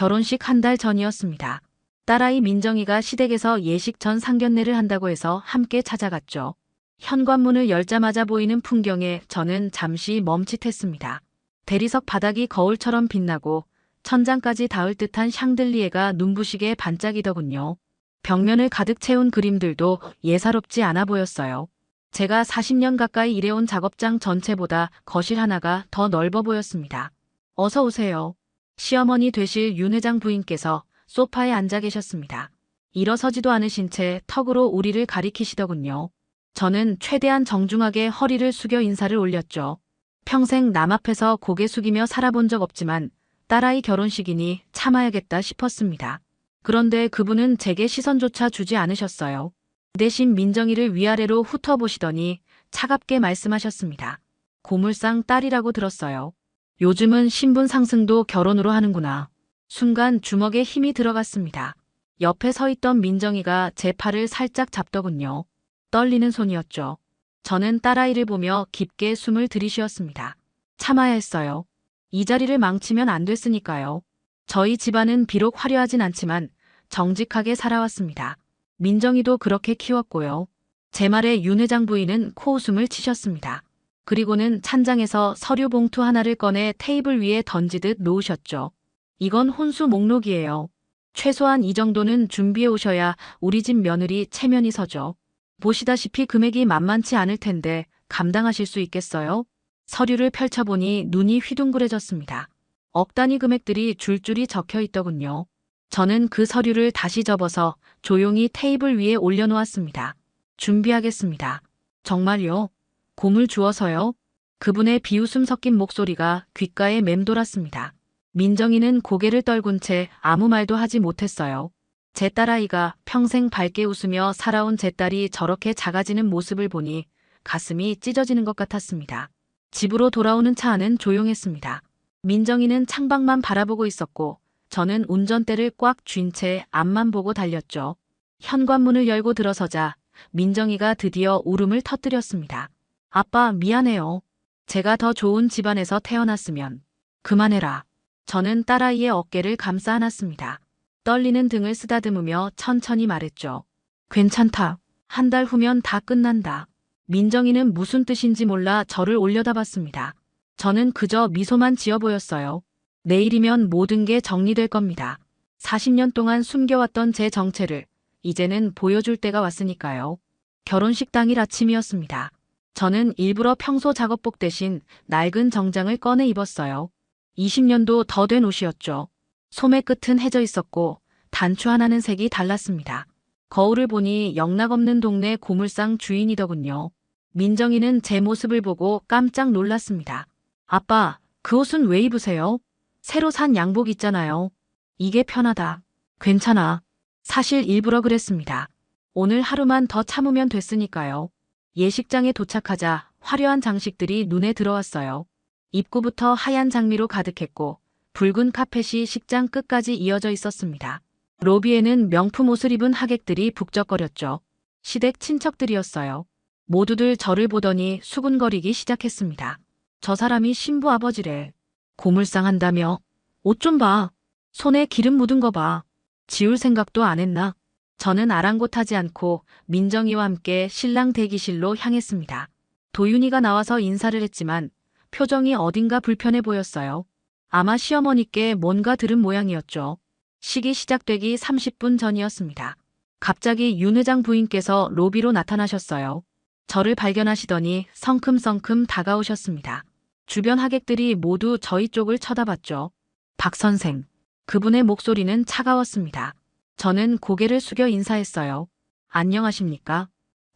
결혼식 한 달 전이었습니다. 딸아이 민정이가 시댁에서 예식 전 상견례를 한다고 해서 함께 찾아갔죠. 현관문을 열자마자 보이는 풍경에 저는 잠시 멈칫했습니다. 대리석 바닥이 거울처럼 빛나고 천장까지 닿을 듯한 샹들리에가 눈부시게 반짝이더군요. 벽면을 가득 채운 그림들도 예사롭지 않아 보였어요. 제가 40년 가까이 일해온 작업장 전체보다 거실 하나가 더 넓어 보였습니다. 어서 오세요. 시어머니 되실 윤 회장 부인께서 소파에 앉아 계셨습니다. 일어서지도 않으신 채 턱으로 우리를 가리키시더군요. 저는 최대한 정중하게 허리를 숙여 인사를 올렸죠. 평생 남 앞에서 고개 숙이며 살아본 적 없지만 딸아이 결혼식이니 참아야겠다 싶었습니다. 그런데 그분은 제게 시선조차 주지 않으셨어요. 대신 민정이를 위아래로 훑어보시더니 차갑게 말씀하셨습니다. 고물상 딸이라고 들었어요. 요즘은 신분 상승도 결혼으로 하는구나. 순간 주먹에 힘이 들어갔습니다. 옆에 서 있던 민정이가 제 팔을 살짝 잡더군요. 떨리는 손이었죠. 저는 딸아이를 보며 깊게 숨을 들이쉬었습니다. 참아야 했어요. 이 자리를 망치면 안 됐으니까요. 저희 집안은 비록 화려하진 않지만 정직하게 살아왔습니다. 민정이도 그렇게 키웠고요. 제 말에 윤 회장 부인은 코웃음을 치셨습니다. 그리고는 찬장에서 서류 봉투 하나를 꺼내 테이블 위에 던지듯 놓으셨죠. 이건 혼수 목록이에요. 최소한 이 정도는 준비해 오셔야 우리 집 며느리 체면이 서죠. 보시다시피 금액이 만만치 않을 텐데 감당하실 수 있겠어요? 서류를 펼쳐보니 눈이 휘둥그레졌습니다. 억 단위 금액들이 줄줄이 적혀 있더군요. 저는 그 서류를 다시 접어서 조용히 테이블 위에 올려놓았습니다. 준비하겠습니다. 정말요? 곰을 주어서요? 그분의 비웃음 섞인 목소리가 귓가에 맴돌았습니다. 민정이는 고개를 떨군 채 아무 말도 하지 못했어요. 제 딸아이가 평생 밝게 웃으며 살아온 제 딸이 저렇게 작아지는 모습을 보니 가슴이 찢어지는 것 같았습니다. 집으로 돌아오는 차 안은 조용했습니다. 민정이는 창밖만 바라보고 있었고 저는 운전대를 꽉 쥔 채 앞만 보고 달렸죠. 현관문을 열고 들어서자 민정이가 드디어 울음을 터뜨렸습니다. 아빠, 미안해요. 제가 더 좋은 집안에서 태어났으면. 그만해라. 저는 딸아이의 어깨를 감싸 안았습니다. 떨리는 등을 쓰다듬으며 천천히 말했죠. 괜찮다. 한 달 후면 다 끝난다. 민정이는 무슨 뜻인지 몰라 저를 올려다봤습니다. 저는 그저 미소만 지어 보였어요. 내일이면 모든 게 정리될 겁니다. 40년 동안 숨겨왔던 제 정체를 이제는 보여줄 때가 왔으니까요. 결혼식 당일 아침이었습니다. 저는 일부러 평소 작업복 대신 낡은 정장을 꺼내 입었어요. 20년도 더 된 옷이었죠. 소매 끝은 해져 있었고 단추 하나는 색이 달랐습니다. 거울을 보니 영락없는 동네 고물상 주인이더군요. 민정이는 제 모습을 보고 깜짝 놀랐습니다. 아빠, 그 옷은 왜 입으세요? 새로 산 양복 있잖아요. 이게 편하다. 괜찮아. 사실 일부러 그랬습니다. 오늘 하루만 더 참으면 됐으니까요. 예식장에 도착하자 화려한 장식들이 눈에 들어왔어요. 입구부터 하얀 장미로 가득했고 붉은 카펫이 식장 끝까지 이어져 있었습니다. 로비에는 명품 옷을 입은 하객들이 북적거렸죠. 시댁 친척들이었어요. 모두들 저를 보더니 수군거리기 시작했습니다. 저 사람이 신부 아버지래. 고물상한다며. 옷 좀 봐. 손에 기름 묻은 거 봐. 지울 생각도 안 했나? 저는 아랑곳하지 않고 민정이와 함께 신랑 대기실로 향했습니다. 도윤이가 나와서 인사를 했지만 표정이 어딘가 불편해 보였어요. 아마 시어머니께 뭔가 들은 모양이었죠. 식이 시작되기 30분 전이었습니다. 갑자기 윤 회장 부인께서 로비로 나타나셨어요. 저를 발견하시더니 성큼성큼 다가오셨습니다. 주변 하객들이 모두 저희 쪽을 쳐다봤죠. 박 선생. 그분의 목소리는 차가웠습니다. 저는 고개를 숙여 인사했어요. 안녕하십니까?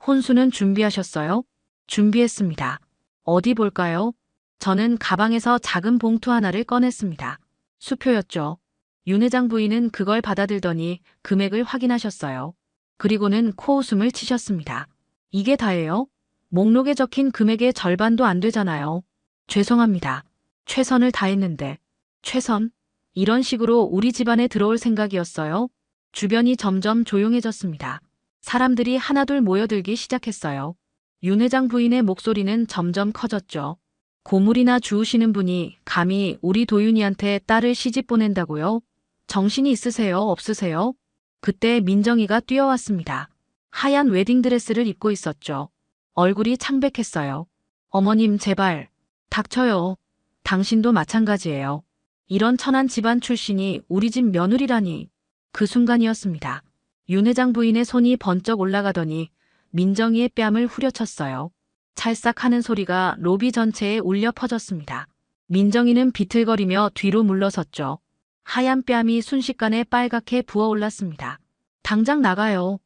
혼수는 준비하셨어요? 준비했습니다. 어디 볼까요? 저는 가방에서 작은 봉투 하나를 꺼냈습니다. 수표였죠. 윤 회장 부인은 그걸 받아들더니 금액을 확인하셨어요. 그리고는 코웃음을 치셨습니다. 이게 다예요? 목록에 적힌 금액의 절반도 안 되잖아요. 죄송합니다. 최선을 다했는데. 최선? 이런 식으로 우리 집안에 들어올 생각이었어요? 주변이 점점 조용해졌습니다. 사람들이 하나둘 모여들기 시작했어요. 윤 회장 부인의 목소리는 점점 커졌죠. 고물이나 주우시는 분이 감히 우리 도윤이한테 딸을 시집 보낸다고요? 정신이 있으세요? 없으세요? 그때 민정이가 뛰어왔습니다. 하얀 웨딩드레스를 입고 있었죠. 얼굴이 창백했어요. 어머님, 제발. 닥쳐요. 당신도 마찬가지예요. 이런 천한 집안 출신이 우리 집 며느리라니. 그 순간이었습니다. 윤 회장 부인의 손이 번쩍 올라가더니 민정이의 뺨을 후려쳤어요. 찰싹 하는 소리가 로비 전체에 울려 퍼졌습니다. 민정이는 비틀거리며 뒤로 물러섰죠. 하얀 뺨이 순식간에 빨갛게 부어올랐습니다. 당장 나가요.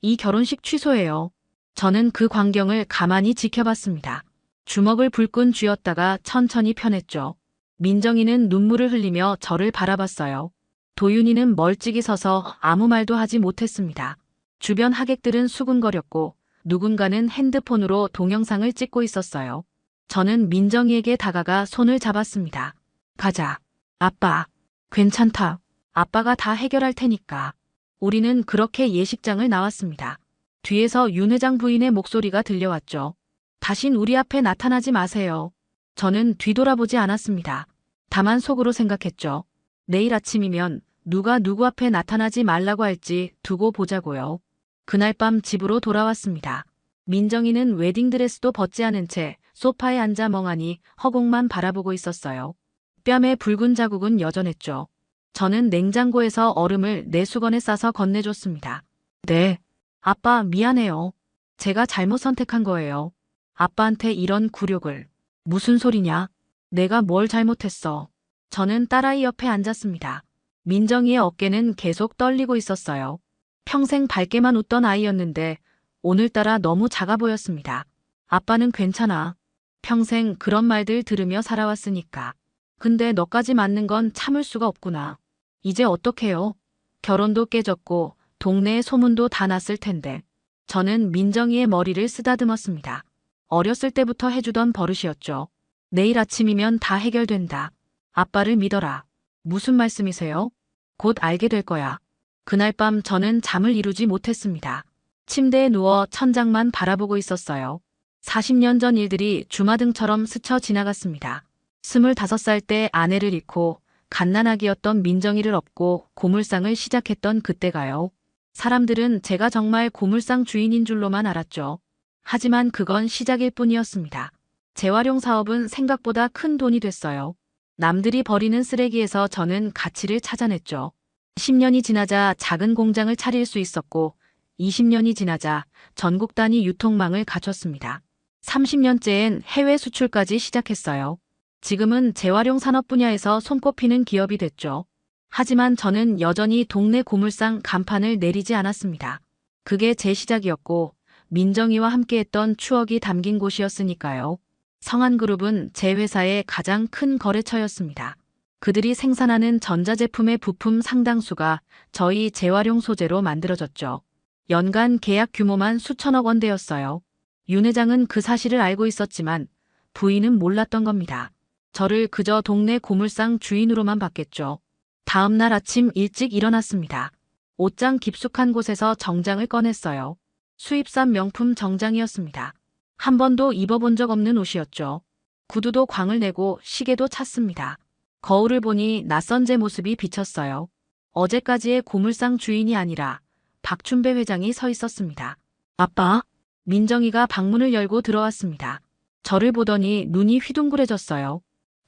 이 결혼식 취소해요. 저는 그 광경을 가만히 지켜봤습니다. 주먹을 불끈 쥐었다가 천천히 펴냈죠. 민정이는 눈물을 흘리며 저를 바라봤어요. 도윤이는 멀찍이 서서 아무 말도 하지 못했습니다. 주변 하객들은 수군거렸고 누군가는 핸드폰으로 동영상을 찍고 있었어요. 저는 민정이에게 다가가 손을 잡았습니다. 가자. 아빠. 괜찮다. 아빠가 다 해결할 테니까. 우리는 그렇게 예식장을 나왔습니다. 뒤에서 윤 회장 부인의 목소리가 들려왔죠. 다신 우리 앞에 나타나지 마세요. 저는 뒤돌아보지 않았습니다. 다만 속으로 생각했죠. 내일 아침이면 누가 누구 앞에 나타나지 말라고 할지 두고 보자고요. 그날 밤 집으로 돌아왔습니다. 민정이는 웨딩드레스도 벗지 않은 채 소파에 앉아 멍하니 허공만 바라보고 있었어요. 뺨에 붉은 자국은 여전했죠. 저는 냉장고에서 얼음을 내 수건에 싸서 건네줬습니다. 네. 아빠, 미안해요. 제가 잘못 선택한 거예요. 아빠한테 이런 굴욕을. 무슨 소리냐? 내가 뭘 잘못했어. 저는 딸아이 옆에 앉았습니다. 민정이의 어깨는 계속 떨리고 있었어요. 평생 밝게만 웃던 아이였는데 오늘따라 너무 작아 보였습니다. 아빠는 괜찮아. 평생 그런 말들 들으며 살아왔으니까. 근데 너까지 맞는 건 참을 수가 없구나. 이제 어떡해요? 결혼도 깨졌고 동네에 소문도 다 났을 텐데. 저는 민정이의 머리를 쓰다듬었습니다. 어렸을 때부터 해주던 버릇이었죠. 내일 아침이면 다 해결된다. 아빠를 믿어라. 무슨 말씀이세요? 곧 알게 될 거야. 그날 밤 저는 잠을 이루지 못했습니다. 침대에 누워 천장만 바라보고 있었어요. 40년 전 일들이 주마등처럼 스쳐 지나갔습니다. 25살 때 아내를 잃고 갓난아기였던 민정이를 업고 고물상을 시작했던 그때가요. 사람들은 제가 정말 고물상 주인인 줄로만 알았죠. 하지만 그건 시작일 뿐이었습니다. 재활용 사업은 생각보다 큰 돈이 됐어요. 남들이 버리는 쓰레기에서 저는 가치를 찾아냈죠. 10년이 지나자 작은 공장을 차릴 수 있었고 20년이 지나자 전국 단위 유통망을 갖췄습니다. 30년째엔 해외 수출까지 시작했어요. 지금은 재활용 산업 분야에서 손꼽히는 기업이 됐죠. 하지만 저는 여전히 동네 고물상 간판을 내리지 않았습니다. 그게 제 시작이었고 민정이와 함께했던 추억이 담긴 곳이었으니까요. 성한그룹은 제 회사의 가장 큰 거래처였습니다. 그들이 생산하는 전자제품의 부품 상당수가 저희 재활용 소재로 만들어졌죠. 연간 계약 규모만 수천억 원대였어요. 윤 회장은 그 사실을 알고 있었지만 부인은 몰랐던 겁니다. 저를 그저 동네 고물상 주인으로만 봤겠죠. 다음 날 아침 일찍 일어났습니다. 옷장 깊숙한 곳에서 정장을 꺼냈어요. 수입산 명품 정장이었습니다. 한 번도 입어본 적 없는 옷이었죠. 구두도 광을 내고 시계도 찼습니다. 거울을 보니 낯선 제 모습이 비쳤어요. 어제까지의 고물상 주인이 아니라 박춘배 회장이 서 있었습니다. 아빠, 민정이가 방문을 열고 들어왔습니다. 저를 보더니 눈이 휘둥그레졌어요.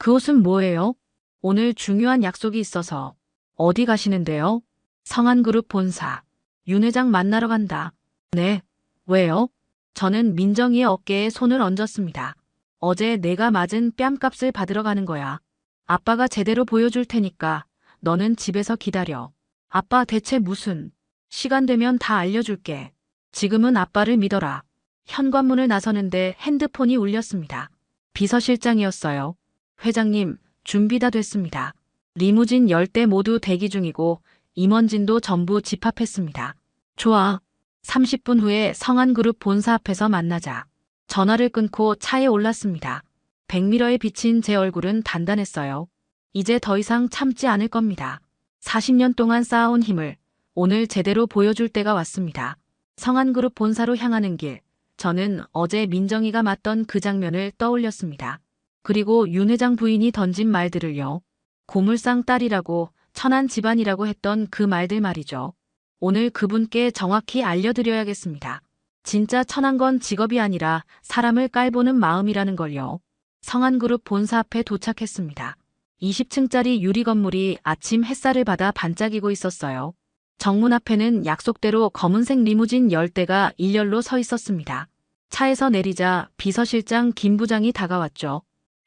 그 옷은 뭐예요? 오늘 중요한 약속이 있어서. 어디 가시는데요? 성한그룹 본사. 윤 회장 만나러 간다. 네. 왜요? 저는 민정이의 어깨에 손을 얹었습니다. 어제 내가 맞은 뺨값을 받으러 가는 거야. 아빠가 제대로 보여줄 테니까 너는 집에서 기다려. 아빠 대체 무슨... 시간 되면 다 알려줄게. 지금은 아빠를 믿어라. 현관문을 나서는데 핸드폰이 울렸습니다. 비서실장이었어요. 회장님, 준비 다 됐습니다. 리무진 10대 모두 대기 중이고 임원진도 전부 집합했습니다. 좋아. 30분 후에 성한그룹 본사 앞에서 만나자. 전화를 끊고 차에 올랐습니다. 백미러에 비친 제 얼굴은 단단했어요. 이제 더 이상 참지 않을 겁니다. 40년 동안 쌓아온 힘을 오늘 제대로 보여줄 때가 왔습니다. 성한그룹 본사로 향하는 길, 저는 어제 민정이가 맞던 그 장면을 떠올렸습니다. 그리고 윤 회장 부인이 던진 말들을요. 고물상 딸이라고 천한 집안이라고 했던 그 말들 말이죠. 오늘 그분께 정확히 알려드려야겠습니다. 진짜 천한 건 직업이 아니라 사람을 깔보는 마음이라는 걸요. 성한그룹 본사 앞에 도착했습니다. 20층짜리 유리 건물이 아침 햇살을 받아 반짝이고 있었어요. 정문 앞에는 약속대로 검은색 리무진 10대가 일렬로 서 있었습니다. 차에서 내리자 비서실장 김 부장이 다가왔죠.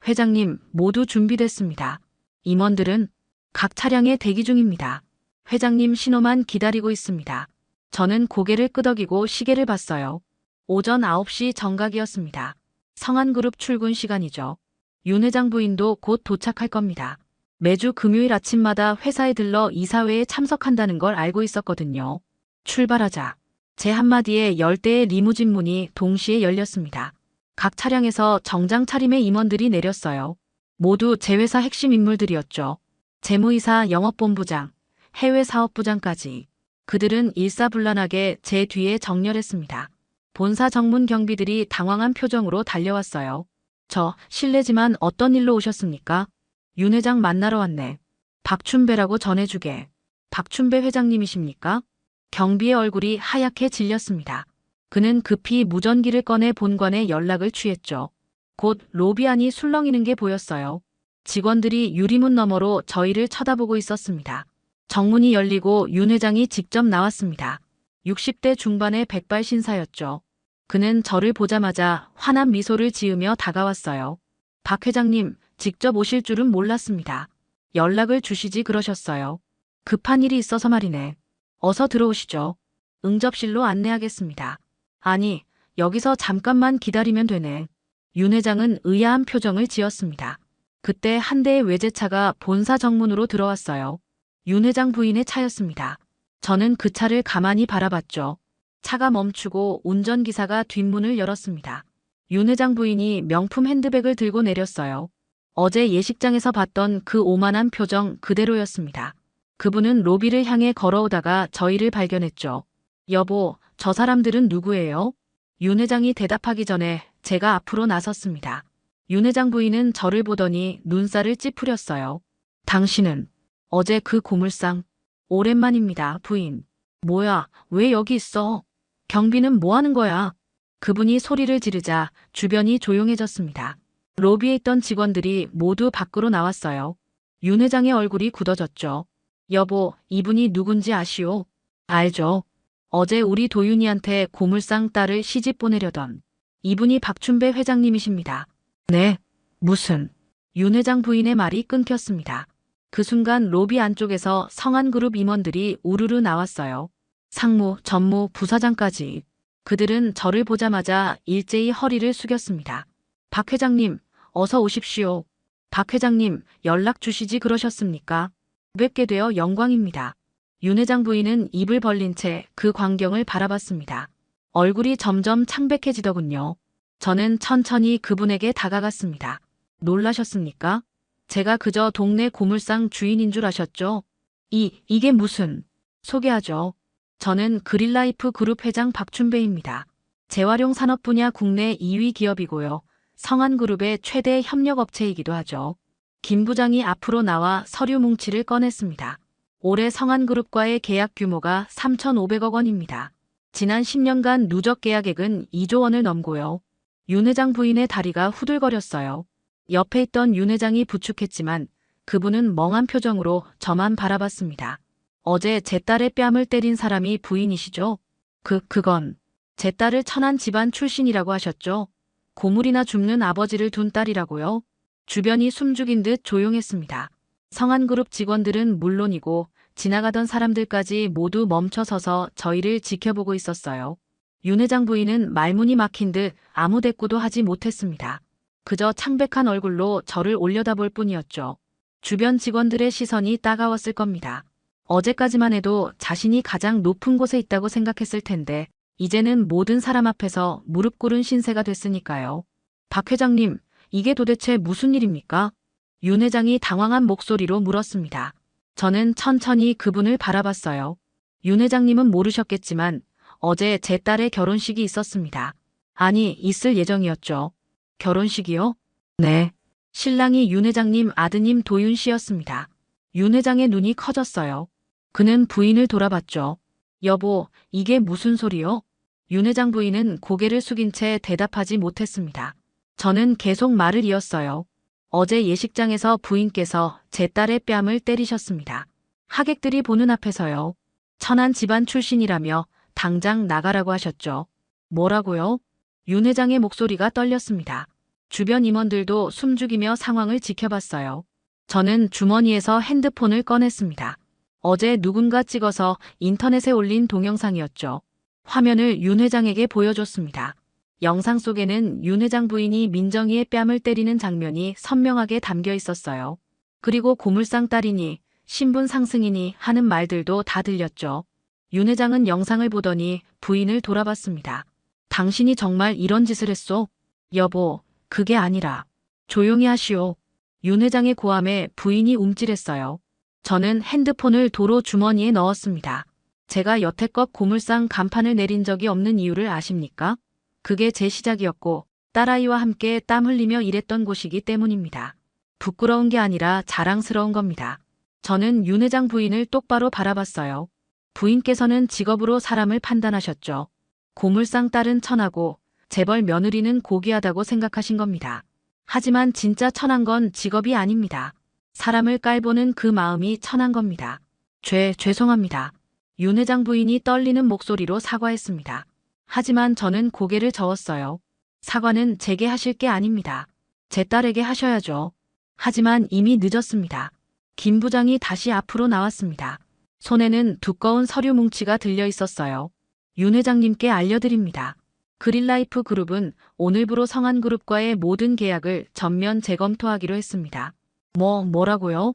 회장님, 모두 준비됐습니다. 임원들은 각 차량에 대기 중입니다. 회장님 신호만 기다리고 있습니다. 저는 고개를 끄덕이고 시계를 봤어요. 오전 9시 정각이었습니다. 성한그룹 출근 시간이죠. 윤 회장 부인도 곧 도착할 겁니다. 매주 금요일 아침마다 회사에 들러 이사회에 참석한다는 걸 알고 있었거든요. 출발하자. 제 한마디에 10대의 리무진 문이 동시에 열렸습니다. 각 차량에서 정장 차림의 임원들이 내렸어요. 모두 제 회사 핵심 인물들이었죠. 재무이사 영업본부장, 해외사업부장까지. 그들은 일사불란하게 제 뒤에 정렬했습니다. 본사 정문 경비들이 당황한 표정으로 달려왔어요. 저 실례지만 어떤 일로 오셨습니까? 윤 회장 만나러 왔네. 박춘배라고 전해주게. 박춘배 회장님이십니까? 경비의 얼굴이 하얗게 질렸습니다. 그는 급히 무전기를 꺼내 본관에 연락을 취했죠. 곧 로비 안이 술렁이는 게 보였어요. 직원들이 유리문 너머로 저희를 쳐다보고 있었습니다. 정문이 열리고 윤 회장이 직접 나왔습니다. 60대 중반의 백발 신사였죠. 그는 저를 보자마자 환한 미소를 지으며 다가왔어요. 박 회장님, 직접 오실 줄은 몰랐습니다. 연락을 주시지 그러셨어요. 급한 일이 있어서 말이네. 어서 들어오시죠. 응접실로 안내하겠습니다. 아니, 여기서 잠깐만 기다리면 되네. 윤 회장은 의아한 표정을 지었습니다. 그때 한 대의 외제차가 본사 정문으로 들어왔어요. 윤 회장 부인의 차였습니다. 저는 그 차를 가만히 바라봤죠. 차가 멈추고 운전기사가 뒷문을 열었습니다. 윤 회장 부인이 명품 핸드백을 들고 내렸어요. 어제 예식장에서 봤던 그 오만한 표정 그대로였습니다. 그분은 로비를 향해 걸어오다가 저희를 발견했죠. 여보, 저 사람들은 누구예요? 윤 회장이 대답하기 전에 제가 앞으로 나섰습니다. 윤 회장 부인은 저를 보더니 눈살을 찌푸렸어요. 당신은 어제 그 고물상. 오랜만입니다, 부인. 뭐야, 왜 여기 있어? 경비는 뭐 하는 거야? 그분이 소리를 지르자 주변이 조용해졌습니다. 로비에 있던 직원들이 모두 밖으로 나왔어요. 윤 회장의 얼굴이 굳어졌죠. 여보, 이분이 누군지 아시오? 알죠. 어제 우리 도윤이한테 고물상 딸을 시집 보내려던 이분이 박춘배 회장님이십니다. 네, 무슨. 윤 회장 부인의 말이 끊겼습니다. 그 순간 로비 안쪽에서 성한그룹 임원들이 우르르 나왔어요. 상무, 전무, 부사장까지. 그들은 저를 보자마자 일제히 허리를 숙였습니다. 박 회장님, 어서 오십시오. 박 회장님, 연락 주시지 그러셨습니까? 뵙게 되어 영광입니다. 윤 회장 부인은 입을 벌린 채 그 광경을 바라봤습니다. 얼굴이 점점 창백해지더군요. 저는 천천히 그분에게 다가갔습니다. 놀라셨습니까? 제가 그저 동네 고물상 주인인 줄 아셨죠? 이게 무슨. 소개하죠. 저는 그린라이프 그룹 회장 박춘배입니다. 재활용 산업 분야 국내 2위 기업이고요. 성한그룹의 최대 협력업체이기도 하죠. 김 부장이 앞으로 나와 서류 뭉치를 꺼냈습니다. 올해 성한그룹과의 계약 규모가 3,500억 원입니다. 지난 10년간 누적 계약액은 2조 원을 넘고요. 윤 회장 부인의 다리가 후들거렸어요. 옆에 있던 윤 회장이 부축했지만 그분은 멍한 표정으로 저만 바라봤습니다. 어제 제 딸의 뺨을 때린 사람이 부인이시죠? 그건 제 딸을 천한 집안 출신이라고 하셨죠? 고물이나 줍는 아버지를 둔 딸이라고요? 주변이 숨죽인 듯 조용했습니다. 성한그룹 직원들은 물론이고 지나가던 사람들까지 모두 멈춰서서 저희를 지켜보고 있었어요. 윤 회장 부인은 말문이 막힌 듯 아무 대꾸도 하지 못했습니다. 그저 창백한 얼굴로 저를 올려다볼 뿐이었죠. 주변 직원들의 시선이 따가웠을 겁니다. 어제까지만 해도 자신이 가장 높은 곳에 있다고 생각했을 텐데 이제는 모든 사람 앞에서 무릎 꿇은 신세가 됐으니까요. 박 회장님, 이게 도대체 무슨 일입니까? 윤 회장이 당황한 목소리로 물었습니다. 저는 천천히 그분을 바라봤어요. 윤 회장님은 모르셨겠지만 어제 제 딸의 결혼식이 있었습니다. 아니, 있을 예정이었죠. 결혼식이요? 네. 신랑이 윤 회장님 아드님 도윤 씨였습니다. 윤 회장의 눈이 커졌어요. 그는 부인을 돌아봤죠. 여보, 이게 무슨 소리요? 윤 회장 부인은 고개를 숙인 채 대답하지 못했습니다. 저는 계속 말을 이었어요. 어제 예식장에서 부인께서 제 딸의 뺨을 때리셨습니다. 하객들이 보는 앞에서요. 천한 집안 출신이라며 당장 나가라고 하셨죠. 뭐라고요? 윤 회장의 목소리가 떨렸습니다. 주변 임원들도 숨죽이며 상황을 지켜봤어요. 저는 주머니에서 핸드폰을 꺼냈습니다. 어제 누군가 찍어서 인터넷에 올린 동영상이었죠. 화면을 윤 회장에게 보여줬습니다. 영상 속에는 윤 회장 부인이 민정이의 뺨을 때리는 장면이 선명하게 담겨 있었어요. 그리고 고물상 딸이니 신분 상승이니 하는 말들도 다 들렸죠. 윤 회장은 영상을 보더니 부인을 돌아봤습니다. 당신이 정말 이런 짓을 했소? 여보, 그게 아니라. 조용히 하시오. 윤 회장의 고함에 부인이 움찔했어요. 저는 핸드폰을 도로 주머니에 넣었습니다. 제가 여태껏 고물상 간판을 내린 적이 없는 이유를 아십니까? 그게 제 시작이었고 딸아이와 함께 땀 흘리며 일했던 곳이기 때문입니다. 부끄러운 게 아니라 자랑스러운 겁니다. 저는 윤 회장 부인을 똑바로 바라봤어요. 부인께서는 직업으로 사람을 판단하셨죠. 고물상 딸은 천하고 재벌 며느리는 고귀하다고 생각하신 겁니다. 하지만 진짜 천한 건 직업이 아닙니다. 사람을 깔보는 그 마음이 천한 겁니다. 죄송합니다. 윤 회장 부인이 떨리는 목소리로 사과했습니다. 하지만 저는 고개를 저었어요. 사과는 제게 하실 게 아닙니다. 제 딸에게 하셔야죠. 하지만 이미 늦었습니다. 김 부장이 다시 앞으로 나왔습니다. 손에는 두꺼운 서류 뭉치가 들려 있었어요. 윤 회장님께 알려드립니다. 그린라이프 그룹은 오늘부로 성한그룹과의 모든 계약을 전면 재검토하기로 했습니다. 뭐라고요?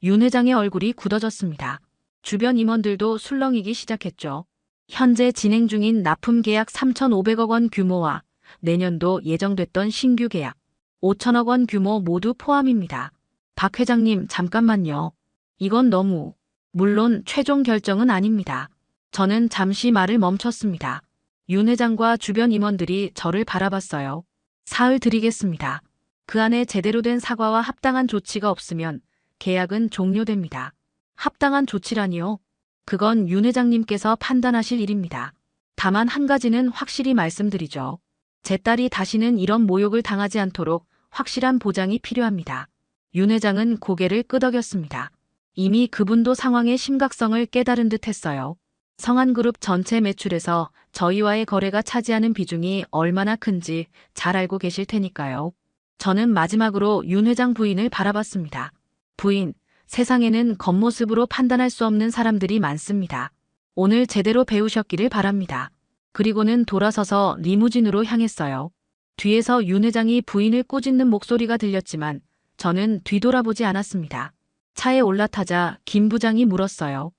윤 회장의 얼굴이 굳어졌습니다. 주변 임원들도 술렁이기 시작했죠. 현재 진행 중인 납품 계약 3,500억 원 규모와 내년도 예정됐던 신규 계약 5천억 원 규모 모두 포함입니다. 박 회장님, 잠깐만요. 이건 너무... 물론 최종 결정은 아닙니다. 저는 잠시 말을 멈췄습니다. 윤 회장과 주변 임원들이 저를 바라봤어요. 사흘 드리겠습니다. 그 안에 제대로 된 사과와 합당한 조치가 없으면 계약은 종료됩니다. 합당한 조치라니요? 그건 윤 회장님께서 판단하실 일입니다. 다만 한 가지는 확실히 말씀드리죠. 제 딸이 다시는 이런 모욕을 당하지 않도록 확실한 보장이 필요합니다. 윤 회장은 고개를 끄덕였습니다. 이미 그분도 상황의 심각성을 깨달은 듯 했어요. 성한그룹 전체 매출에서 저희와의 거래가 차지하는 비중이 얼마나 큰지 잘 알고 계실 테니까요. 저는 마지막으로 윤 회장 부인을 바라봤습니다. 부인, 세상에는 겉모습으로 판단할 수 없는 사람들이 많습니다. 오늘 제대로 배우셨기를 바랍니다. 그리고는 돌아서서 리무진으로 향했어요. 뒤에서 윤 회장이 부인을 꼬집는 목소리가 들렸지만 저는 뒤돌아보지 않았습니다. 차에 올라타자 김 부장이 물었어요.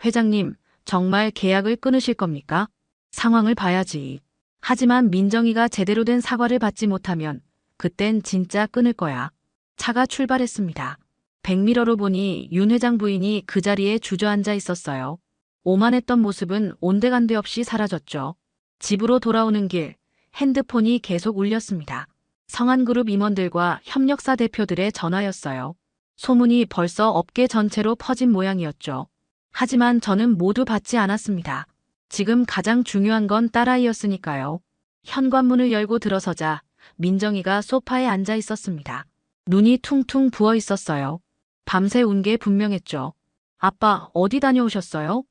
회장님, 정말 계약을 끊으실 겁니까? 상황을 봐야지. 하지만 민정이가 제대로 된 사과를 받지 못하면 그땐 진짜 끊을 거야. 차가 출발했습니다. 백미러로 보니 윤 회장 부인이 그 자리에 주저앉아 있었어요. 오만했던 모습은 온데간데 없이 사라졌죠. 집으로 돌아오는 길, 핸드폰이 계속 울렸습니다. 성한그룹 임원들과 협력사 대표들의 전화였어요. 소문이 벌써 업계 전체로 퍼진 모양이었죠. 하지만 저는 모두 받지 않았습니다. 지금 가장 중요한 건 딸아이였으니까요. 현관문을 열고 들어서자 민정이가 소파에 앉아 있었습니다. 눈이 퉁퉁 부어 있었어요. 밤새 운 게 분명했죠. 아빠, 어디 다녀오셨어요?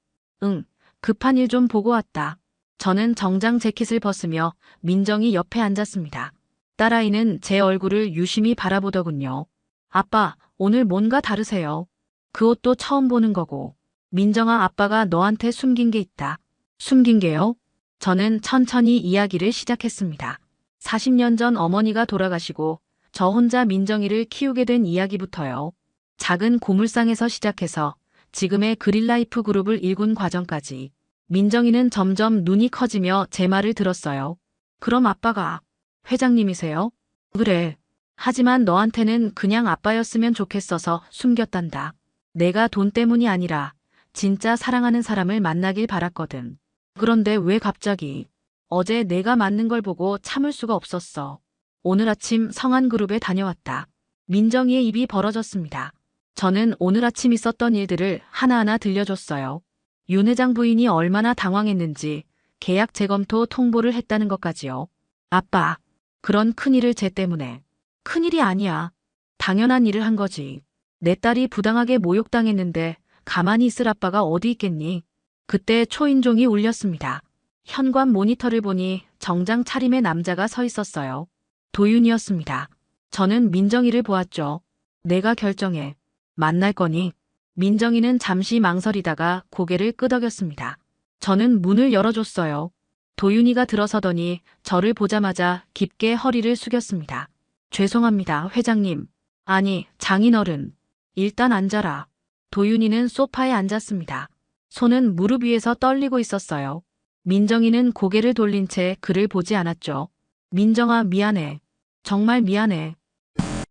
응, 급한 일 좀 보고 왔다. 저는 정장 재킷을 벗으며 민정이 옆에 앉았습니다. 딸아이는 제 얼굴을 유심히 바라보더군요. 아빠, 오늘 뭔가 다르세요. 그 옷도 처음 보는 거고. 민정아, 아빠가 너한테 숨긴 게 있다. 숨긴 게요? 저는 천천히 이야기를 시작했습니다. 40년 전 어머니가 돌아가시고 저 혼자 민정이를 키우게 된 이야기부터요. 작은 고물상에서 시작해서 지금의 그린라이프 그룹을 일군 과정까지. 민정이는 점점 눈이 커지며 제 말을 들었어요. 그럼 아빠가 회장님이세요? 그래. 하지만 너한테는 그냥 아빠였으면 좋겠어서 숨겼단다. 내가 돈 때문이 아니라 진짜 사랑하는 사람을 만나길 바랐거든. 그런데 왜 갑자기? 어제 내가 맞는 걸 보고 참을 수가 없었어. 오늘 아침 성한그룹에 다녀왔다. 민정이의 입이 벌어졌습니다. 저는 오늘 아침 있었던 일들을 하나하나 들려줬어요. 윤 회장 부인이 얼마나 당황했는지 계약 재검토 통보를 했다는 것까지요. 아빠, 그런 큰일을 쟤 때문에. 큰일이 아니야. 당연한 일을 한 거지. 내 딸이 부당하게 모욕당했는데 가만히 있을 아빠가 어디 있겠니? 그때 초인종이 울렸습니다. 현관 모니터를 보니 정장 차림의 남자가 서 있었어요. 도윤이었습니다. 저는 민정이를 보았죠. 내가 결정해. 만날 거니? 민정이는 잠시 망설이다가 고개를 끄덕였습니다. 저는 문을 열어줬어요. 도윤이가 들어서더니 저를 보자마자 깊게 허리를 숙였습니다. 죄송합니다, 회장님. 아니, 장인어른. 일단 앉아라. 도윤이는 소파에 앉았습니다. 손은 무릎 위에서 떨리고 있었어요. 민정이는 고개를 돌린 채 그를 보지 않았죠. 민정아, 미안해. 정말 미안해.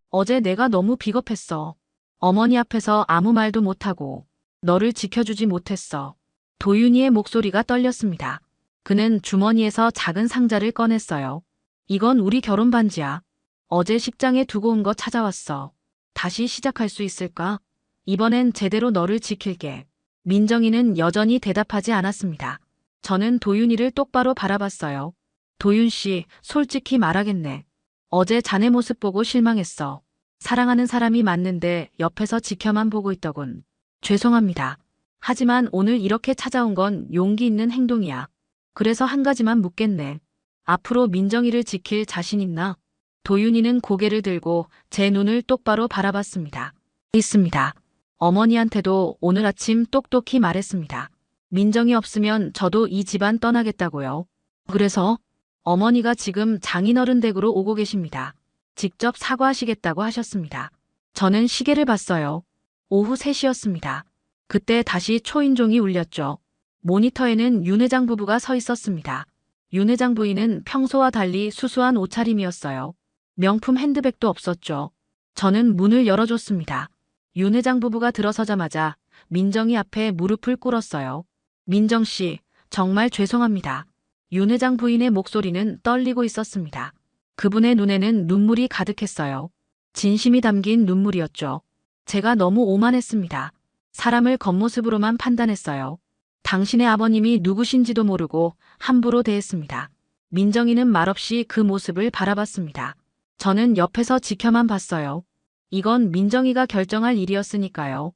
어제 내가 너무 비겁했어. 어머니 앞에서 아무 말도 못하고 너를 지켜주지 못했어. 도윤이의 목소리가 떨렸습니다. 그는 주머니에서 작은 상자를 꺼냈어요. 이건 우리 결혼 반지야. 어제 식장에 두고 온 거 찾아왔어. 다시 시작할 수 있을까? 이번엔 제대로 너를 지킬게. 민정이는 여전히 대답하지 않았습니다. 저는 도윤이를 똑바로 바라봤어요. 도윤 씨, 솔직히 말하겠네. 어제 자네 모습 보고 실망했어. 사랑하는 사람이 맞는데 옆에서 지켜만 보고 있더군. 죄송합니다. 하지만 오늘 이렇게 찾아온 건 용기 있는 행동이야. 그래서 한 가지만 묻겠네. 앞으로 민정이를 지킬 자신 있나? 도윤이는 고개를 들고 제 눈을 똑바로 바라봤습니다. 있습니다. 어머니한테도 오늘 아침 똑똑히 말했습니다. 민정이 없으면 저도 이 집안 떠나겠다고요. 그래서 어머니가 지금 장인어른 댁으로 오고 계십니다. 직접 사과하시겠다고 하셨습니다. 저는 시계를 봤어요. 오후 3시였습니다. 그때 다시 초인종이 울렸죠. 모니터에는 윤 회장 부부가 서 있었습니다. 윤 회장 부인은 평소와 달리 수수한 옷차림이었어요. 명품 핸드백도 없었죠. 저는 문을 열어줬습니다. 윤 회장 부부가 들어서자마자 민정이 앞에 무릎을 꿇었어요. 민정 씨, 정말 죄송합니다. 윤 회장 부인의 목소리는 떨리고 있었습니다. 그분의 눈에는 눈물이 가득했어요. 진심이 담긴 눈물이었죠. 제가 너무 오만했습니다. 사람을 겉모습으로만 판단했어요. 당신의 아버님이 누구신지도 모르고 함부로 대했습니다. 민정이는 말없이 그 모습을 바라봤습니다. 저는 옆에서 지켜만 봤어요. 이건 민정이가 결정할 일이었으니까요.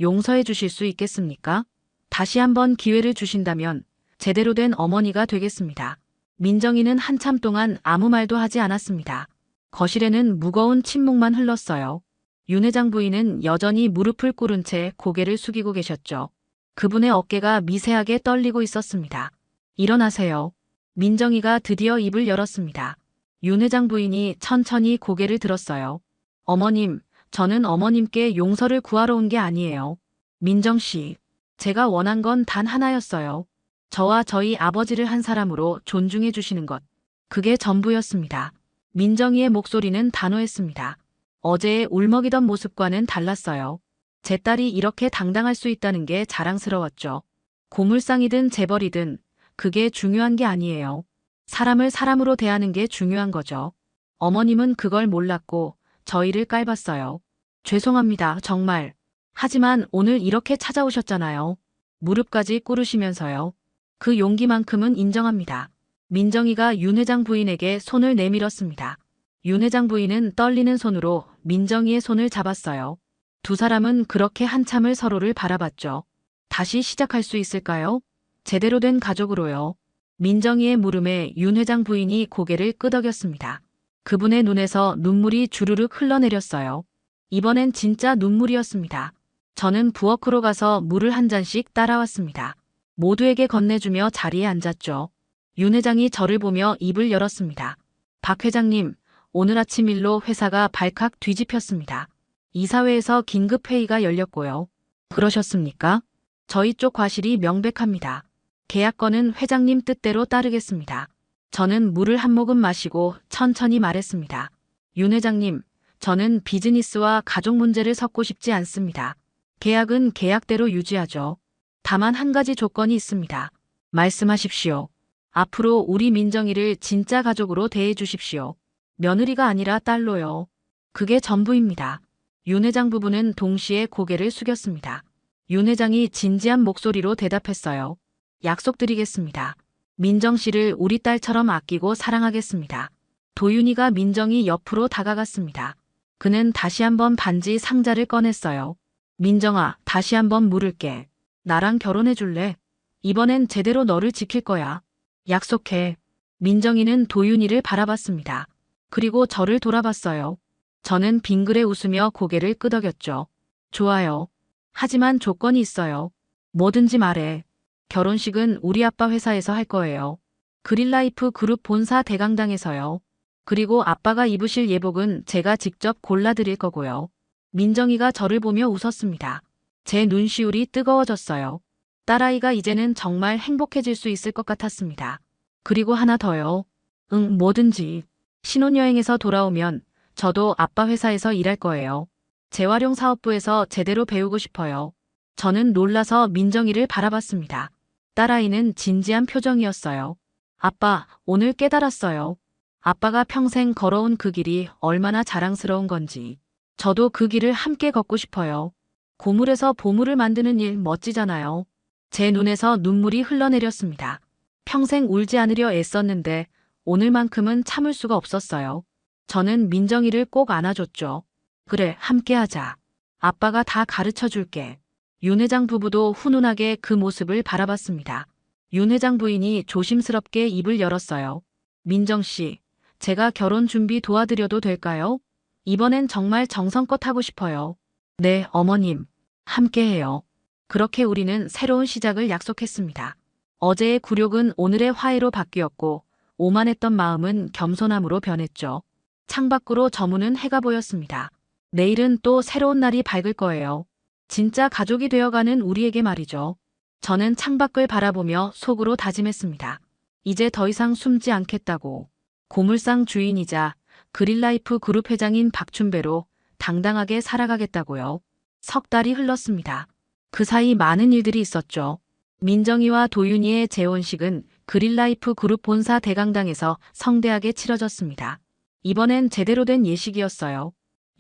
용서해 주실 수 있겠습니까? 다시 한번 기회를 주신다면 제대로 된 어머니가 되겠습니다. 민정이는 한참 동안 아무 말도 하지 않았습니다. 거실에는 무거운 침묵만 흘렀어요. 윤 회장 부인은 여전히 무릎을 꿇은 채 고개를 숙이고 계셨죠. 그분의 어깨가 미세하게 떨리고 있었습니다. 일어나세요. 민정이가 드디어 입을 열었습니다. 윤 회장 부인이 천천히 고개를 들었어요. 어머님, 저는 어머님께 용서를 구하러 온 게 아니에요. 민정 씨, 제가 원한 건 단 하나였어요. 저와 저희 아버지를 한 사람으로 존중해 주시는 것. 그게 전부였습니다. 민정이의 목소리는 단호했습니다. 어제의 울먹이던 모습과는 달랐어요. 제 딸이 이렇게 당당할 수 있다는 게 자랑스러웠죠. 고물상이든 재벌이든 그게 중요한 게 아니에요. 사람을 사람으로 대하는 게 중요한 거죠. 어머님은 그걸 몰랐고 저희를 깔봤어요. 죄송합니다, 정말. 하지만 오늘 이렇게 찾아오셨잖아요. 무릎까지 꿇으시면서요. 그 용기만큼은 인정합니다. 민정이가 윤 회장 부인에게 손을 내밀었습니다. 윤 회장 부인은 떨리는 손으로 민정이의 손을 잡았어요. 두 사람은 그렇게 한참을 서로를 바라봤죠. 다시 시작할 수 있을까요? 제대로 된 가족으로요. 민정이의 물음에 윤 회장 부인이 고개를 끄덕였습니다. 그분의 눈에서 눈물이 주르륵 흘러내렸어요. 이번엔 진짜 눈물이었습니다. 저는 부엌으로 가서 물을 한 잔씩 따라왔습니다. 모두에게 건네주며 자리에 앉았죠. 윤 회장이 저를 보며 입을 열었습니다. 박 회장님, 오늘 아침 일로 회사가 발칵 뒤집혔습니다. 이사회에서 긴급회의가 열렸고요. 그러셨습니까? 저희 쪽 과실이 명백합니다. 계약건은 회장님 뜻대로 따르겠습니다. 저는 물을 한 모금 마시고 천천히 말했습니다. 윤 회장님, 저는 비즈니스와 가족 문제를 섞고 싶지 않습니다. 계약은 계약대로 유지하죠. 다만 한 가지 조건이 있습니다. 말씀하십시오. 앞으로 우리 민정이를 진짜 가족으로 대해 주십시오. 며느리가 아니라 딸로요. 그게 전부입니다. 윤 회장 부부는 동시에 고개를 숙였습니다. 윤 회장이 진지한 목소리로 대답했어요. 약속드리겠습니다. 민정 씨를 우리 딸처럼 아끼고 사랑하겠습니다. 도윤이가 민정이 옆으로 다가갔습니다. 그는 다시 한번 반지 상자를 꺼냈어요. 민정아, 다시 한번 물을게. 나랑 결혼해 줄래? 이번엔 제대로 너를 지킬 거야. 약속해. 민정이는 도윤이를 바라봤습니다. 그리고 저를 돌아봤어요. 저는 빙그레 웃으며 고개를 끄덕였죠. 좋아요. 하지만 조건이 있어요. 뭐든지 말해. 결혼식은 우리 아빠 회사에서 할 거예요. 그린라이프 그룹 본사 대강당에서요. 그리고 아빠가 입으실 예복은 제가 직접 골라드릴 거고요. 민정이가 저를 보며 웃었습니다. 제 눈시울이 뜨거워졌어요. 딸아이가 이제는 정말 행복해질 수 있을 것 같았습니다. 그리고 하나 더요. 응, 뭐든지. 신혼여행에서 돌아오면 저도 아빠 회사에서 일할 거예요. 재활용 사업부에서 제대로 배우고 싶어요. 저는 놀라서 민정이를 바라봤습니다. 딸아이는 진지한 표정이었어요. 아빠, 오늘 깨달았어요. 아빠가 평생 걸어온 그 길이 얼마나 자랑스러운 건지. 저도 그 길을 함께 걷고 싶어요. 고물에서 보물을 만드는 일 멋지잖아요. 제 눈에서 눈물이 흘러내렸습니다. 평생 울지 않으려 애썼는데 오늘만큼은 참을 수가 없었어요. 저는 민정이를 꼭 안아줬죠. 그래, 함께하자. 아빠가 다 가르쳐 줄게. 윤 회장 부부도 훈훈하게 그 모습을 바라봤습니다. 윤 회장 부인이 조심스럽게 입을 열었어요. 민정 씨, 제가 결혼 준비 도와드려도 될까요? 이번엔 정말 정성껏 하고 싶어요. 네, 어머님. 함께해요. 그렇게 우리는 새로운 시작을 약속했습니다. 어제의 굴욕은 오늘의 화해로 바뀌었고 오만했던 마음은 겸손함으로 변했죠. 창밖으로 저무는 해가 보였습니다. 내일은 또 새로운 날이 밝을 거예요. 진짜 가족이 되어가는 우리에게 말이죠. 저는 창밖을 바라보며 속으로 다짐했습니다. 이제 더 이상 숨지 않겠다고. 고물상 주인이자 그린라이프 그룹 회장인 박춘배로 당당하게 살아가겠다고요. 석 달이 흘렀습니다. 그 사이 많은 일들이 있었죠. 민정이와 도윤이의 재혼식은 그린라이프 그룹 본사 대강당에서 성대하게 치러졌습니다. 이번엔 제대로 된 예식이었어요.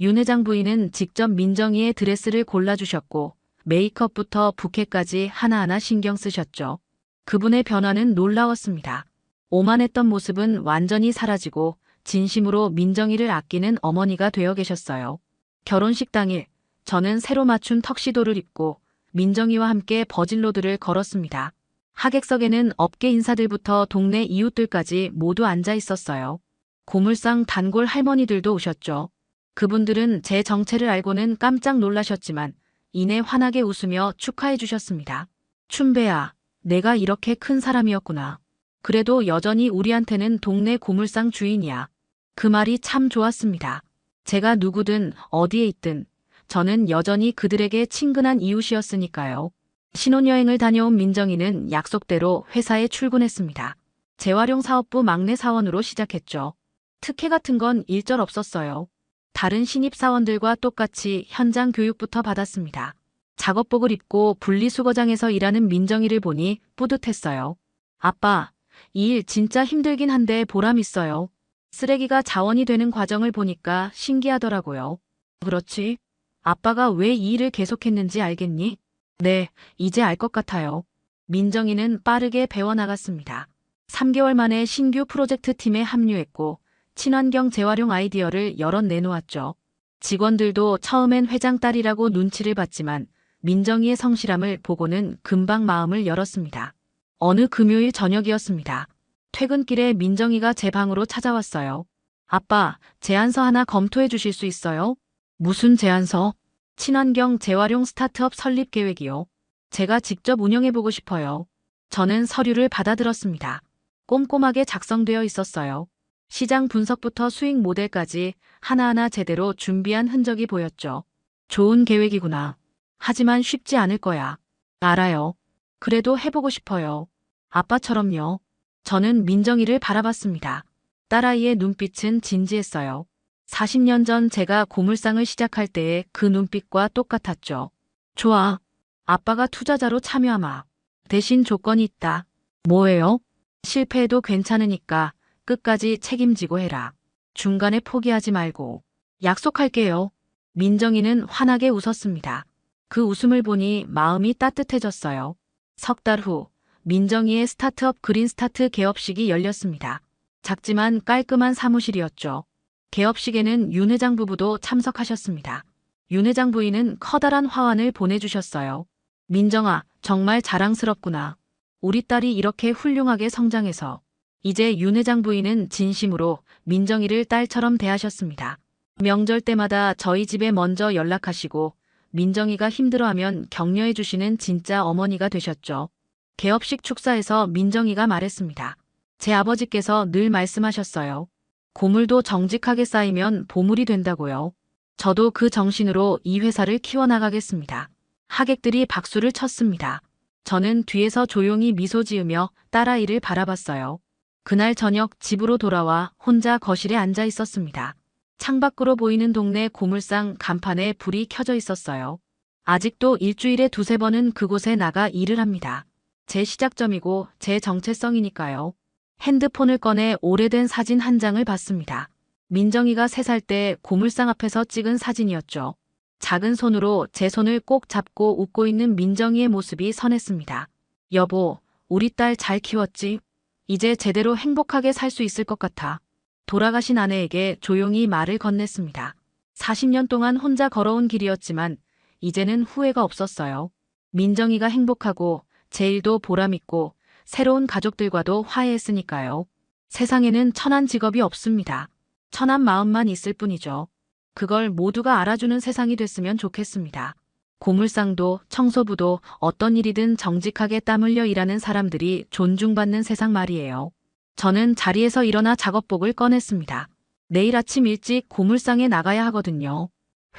윤 회장 부인은 직접 민정이의 드레스를 골라주셨고 메이크업부터 부케까지 하나하나 신경 쓰셨죠. 그분의 변화는 놀라웠습니다. 오만했던 모습은 완전히 사라지고 진심으로 민정이를 아끼는 어머니가 되어 계셨어요. 결혼식 당일 저는 새로 맞춘 턱시도를 입고 민정이와 함께 버질로드를 걸었습니다. 하객석에는 업계 인사들부터 동네 이웃들까지 모두 앉아 있었어요. 고물상 단골 할머니들도 오셨죠. 그분들은 제 정체를 알고는 깜짝 놀라셨지만 이내 환하게 웃으며 축하해 주셨습니다. 춘배야, 내가 이렇게 큰 사람이었구나. 그래도 여전히 우리한테는 동네 고물상 주인이야. 그 말이 참 좋았습니다. 제가 누구든 어디에 있든 저는 여전히 그들에게 친근한 이웃이었으니까요. 신혼여행을 다녀온 민정이는 약속대로 회사에 출근했습니다. 재활용 사업부 막내 사원으로 시작했죠. 특혜 같은 건 일절 없었어요. 다른 신입사원들과 똑같이 현장 교육부터 받았습니다. 작업복을 입고 분리수거장에서 일하는 민정이를 보니 뿌듯했어요. 아빠, 이 일 진짜 힘들긴 한데 보람 있어요. 쓰레기가 자원이 되는 과정을 보니까 신기하더라고요. 그렇지? 아빠가 왜 이 일을 계속했는지 알겠니? 네, 이제 알 것 같아요. 민정이는 빠르게 배워나갔습니다. 3개월 만에 신규 프로젝트 팀에 합류했고 친환경 재활용 아이디어를 여럿 내놓았죠. 직원들도 처음엔 회장 딸이라고 눈치를 봤지만 민정이의 성실함을 보고는 금방 마음을 열었습니다. 어느 금요일 저녁이었습니다. 퇴근길에 민정이가 제 방으로 찾아왔어요. 아빠, 제안서 하나 검토해 주실 수 있어요? 무슨 제안서? 친환경 재활용 스타트업 설립 계획이요. 제가 직접 운영해보고 싶어요. 저는 서류를 받아들었습니다. 꼼꼼하게 작성되어 있었어요. 시장 분석부터 수익 모델까지 하나하나 제대로 준비한 흔적이 보였죠. 좋은 계획이구나. 하지만 쉽지 않을 거야. 알아요. 그래도 해보고 싶어요. 아빠처럼요. 저는 민정이를 바라봤습니다. 딸아이의 눈빛은 진지했어요. 40년 전 제가 고물상을 시작할 때의 그 눈빛과 똑같았죠. 좋아. 아빠가 투자자로 참여하마. 대신 조건이 있다. 뭐예요? 실패해도 괜찮으니까 끝까지 책임지고 해라. 중간에 포기하지 말고. 약속할게요. 민정이는 환하게 웃었습니다. 그 웃음을 보니 마음이 따뜻해졌어요. 석 달 후, 민정이의 스타트업 그린스타트 개업식이 열렸습니다. 작지만 깔끔한 사무실이었죠. 개업식에는 윤 회장 부부도 참석하셨습니다. 윤 회장 부인은 커다란 화환을 보내주셨어요. 민정아, 정말 자랑스럽구나. 우리 딸이 이렇게 훌륭하게 성장해서. 이제 윤 회장 부인은 진심으로 민정이를 딸처럼 대하셨습니다. 명절 때마다 저희 집에 먼저 연락하시고 민정이가 힘들어하면 격려해 주시는 진짜 어머니가 되셨죠. 개업식 축사에서 민정이가 말했습니다. 제 아버지께서 늘 말씀하셨어요. 고물도 정직하게 쌓이면 보물이 된다고요. 저도 그 정신으로 이 회사를 키워나가겠습니다. 하객들이 박수를 쳤습니다. 저는 뒤에서 조용히 미소 지으며 딸아이를 바라봤어요. 그날 저녁 집으로 돌아와 혼자 거실에 앉아 있었습니다. 창밖으로 보이는 동네 고물상 간판에 불이 켜져 있었어요. 아직도 일주일에 두세 번은 그곳에 나가 일을 합니다. 제 시작점이고 제 정체성이니까요. 핸드폰을 꺼내 오래된 사진 한 장을 봤습니다. 민정이가 3살 때 고물상 앞에서 찍은 사진이었죠. 작은 손으로 제 손을 꼭 잡고 웃고 있는 민정이의 모습이 선했습니다. 여보, 우리 딸 잘 키웠지? 이제 제대로 행복하게 살 수 있을 것 같아. 돌아가신 아내에게 조용히 말을 건넸습니다. 40년 동안 혼자 걸어온 길이었지만 이제는 후회가 없었어요. 민정이가 행복하고 제 일도 보람있고 새로운 가족들과도 화해했으니까요. 세상에는 천한 직업이 없습니다. 천한 마음만 있을 뿐이죠. 그걸 모두가 알아주는 세상이 됐으면 좋겠습니다. 고물상도 청소부도 어떤 일이든 정직하게 땀 흘려 일하는 사람들이 존중받는 세상 말이에요. 저는 자리에서 일어나 작업복을 꺼냈습니다. 내일 아침 일찍 고물상에 나가야 하거든요.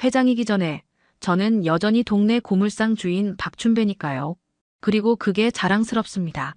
회장이기 전에 저는 여전히 동네 고물상 주인 박춘배니까요. 그리고 그게 자랑스럽습니다.